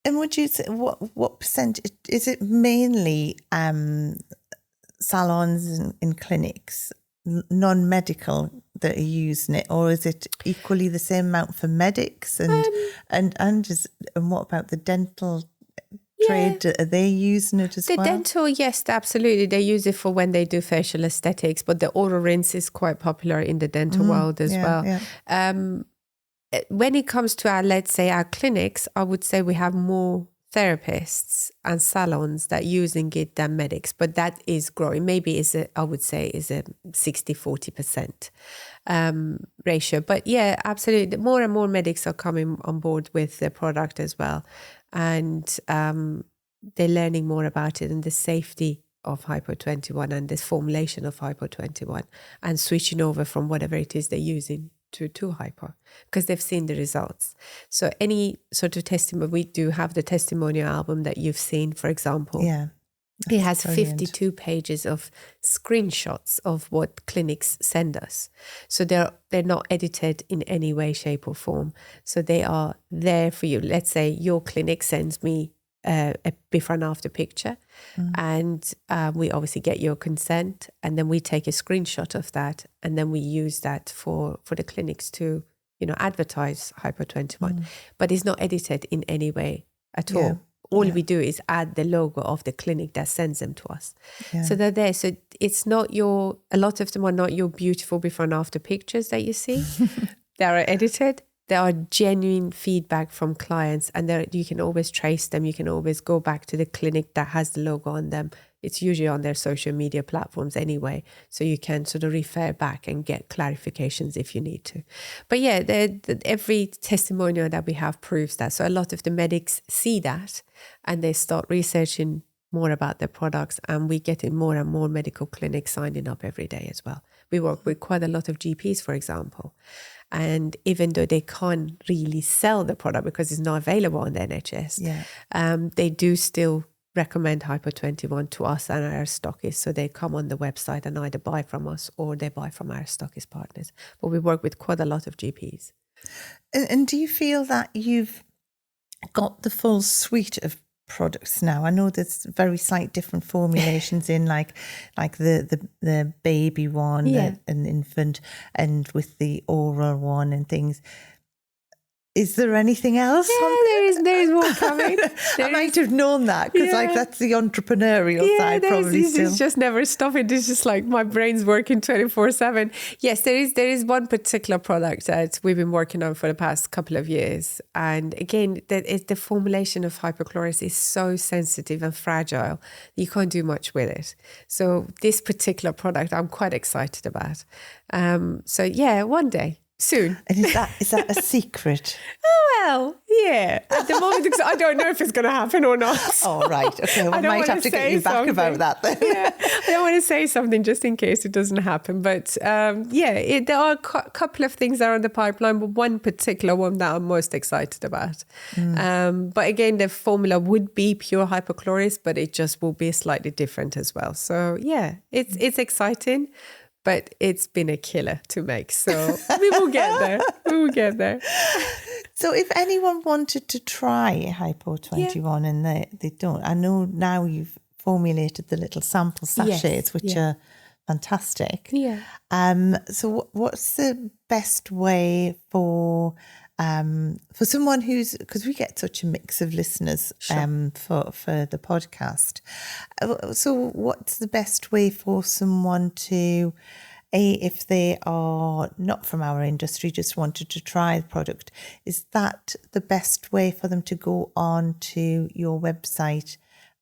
And would you say what percentage is it? Mainly salons and clinics, non-medical, that are using it, or is it equally the same amount for medics and what about the dental trade? Are they using it as well? The dental, yes, absolutely. They use it for when they do facial aesthetics, but the oral rinse is quite popular in the dental world as well. Yeah. When it comes to let's say our clinics, I would say we have more therapists and salons that using it than medics, but that is growing. Maybe I would say is a 60-40% ratio. But yeah, absolutely. More and more medics are coming on board with the product as well. And they're learning more about it and the safety of Hypo 21 and this formulation of Hypo 21 and switching over from whatever it is they're using to Hypo, because they've seen the results. So any sort of testimony, we do have the testimonial album that you've seen, for example. Yeah. It has brilliant. 52 pages of screenshots of what clinics send us. So they're not edited in any way, shape or form. So they are there for you. Let's say your clinic sends me a before and after picture, and we obviously get your consent, and then we take a screenshot of that, and then we use that for the clinics to advertise Hypo 21. But it's not edited in any way at all. All we do is add the logo of the clinic that sends them to us. Yeah. So they're there. So it's not a lot of them are not your beautiful before and after pictures that you see. They are edited. There are genuine feedback from clients, and you can always trace them. You can always go back to the clinic that has the logo on them. It's usually on their social media platforms anyway, so you can sort of refer back and get clarifications if you need to. But yeah, every testimonial that we have proves that. So a lot of the medics see that, and they start researching more about their products, and we get in more and more medical clinics signing up every day as well. We work with quite a lot of GPs, for example. And even though they can't really sell the product because it's not available on the NHS, they do still recommend Hypo 21 to us and our stockists. So they come on the website and either buy from us or they buy from our stockist partners. But we work with quite a lot of GPs. And do you feel that you've got the full suite of products now? I know there's very slight different formulations in like the baby one, an infant, and with the oral one and things. Is there anything else? Yeah, there is more coming. I might have known that because that's the entrepreneurial side probably still. It's just never stopping. It's just like my brain's working 24/7. Yes, there is one particular product that we've been working on for the past couple of years. And again, the formulation of hypochlorous is so sensitive and fragile. You can't do much with it. So this particular product I'm quite excited about. So yeah, one day. Soon. And is that a secret? Well, yeah. At the moment, because I don't know if it's going to happen or not. Oh, right. Okay. Well, I might have to get you back about that then. Yeah. I don't want to say something just in case it doesn't happen. But there are a couple of things that are on the pipeline, but one particular one that I'm most excited about. But again, the formula would be pure hypochlorous, but it just will be slightly different as well. So yeah, it's exciting. But it's been a killer to make. So we will get there. We will get there. So if anyone wanted to try Hypo 21 and they don't, I know now you've formulated the little sample sachets, which are fantastic. Yeah. So what's the best way for someone who's, because we get such a mix of listeners for the podcast. So what's the best way for someone to, if they are not from our industry, just wanted to try the product, is that the best way for them to go on to your website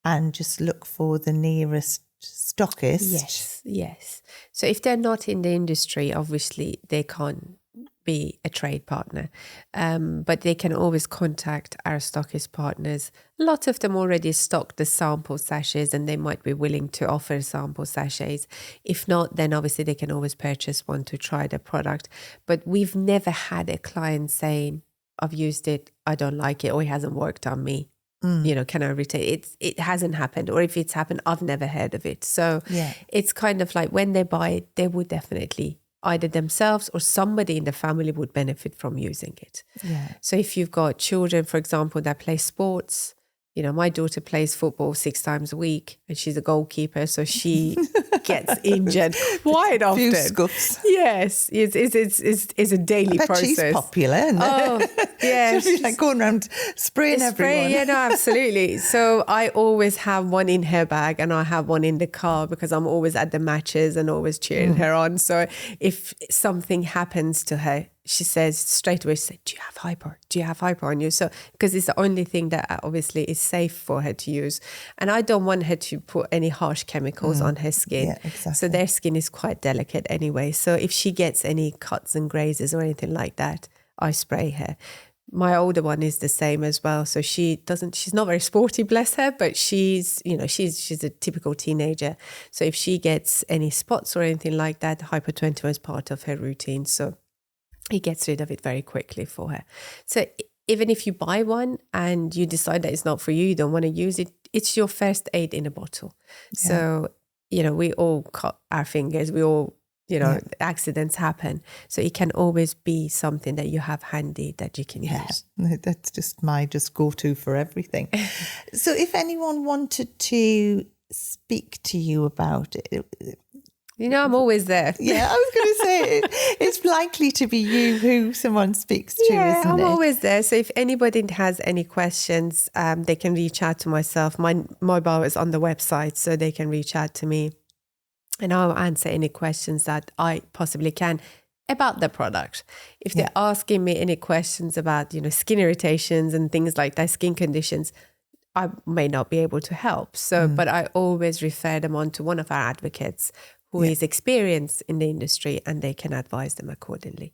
and just look for the nearest stockist? Yes. So if they're not in the industry, obviously they can't be a trade partner, but they can always contact our stockist partners. A lot of them already stock the sample sachets and they might be willing to offer sample sachets. If not, then obviously they can always purchase one to try the product. But we've never had a client saying, I've used it, I don't like it, or it hasn't worked on me. Can I retain it? It hasn't happened, or if it's happened, I've never heard of it. So it's kind of like when they buy it, they would definitely either themselves or somebody in the family would benefit from using it. Yeah. So if you've got children, for example, that play sports, you know, my daughter plays football 6 times a week and she's a goalkeeper, so she gets injured quite often. Few scuffs. Yes, it's a daily I bet process. she's popular. Isn't it? Oh, yeah. She'll be like going around spraying everyone. Yeah, no, absolutely. So I always have one in her bag and I have one in the car because I'm always at the matches and always cheering her on. So if something happens to her, she says straight away, do you have Hypo? Do you have Hypo on you? So, because it's the only thing that obviously is safe for her to use. And I don't want her to put any harsh chemicals on her skin. Yeah, exactly. So their skin is quite delicate anyway. So if she gets any cuts and grazes or anything like that, I spray her. My older one is the same as well. So she's not very sporty, bless her, but she's a typical teenager. So if she gets any spots or anything like that, Hypo 21 is part of her routine. So he gets rid of it very quickly for her. So even if you buy one and you decide that it's not for you, you don't want to use it, it's your first aid in a bottle. Yeah. So, you know, we all cut our fingers, we all, you know, accidents happen. So it can always be something that you have handy that you can use. That's just my go-to for everything. So if anyone wanted to speak to you about it, you know, I'm always there. Yeah, I was going to say it's likely to be you who someone speaks to, isn't it? I'm always there. So if anybody has any questions, they can reach out to myself. My mobile is on the website, so they can reach out to me and I'll answer any questions that I possibly can about the product. If they're asking me any questions about, you know, skin irritations and things like that, skin conditions, I may not be able to help. So, but I always refer them on to one of our advocates who is experienced in the industry and they can advise them accordingly.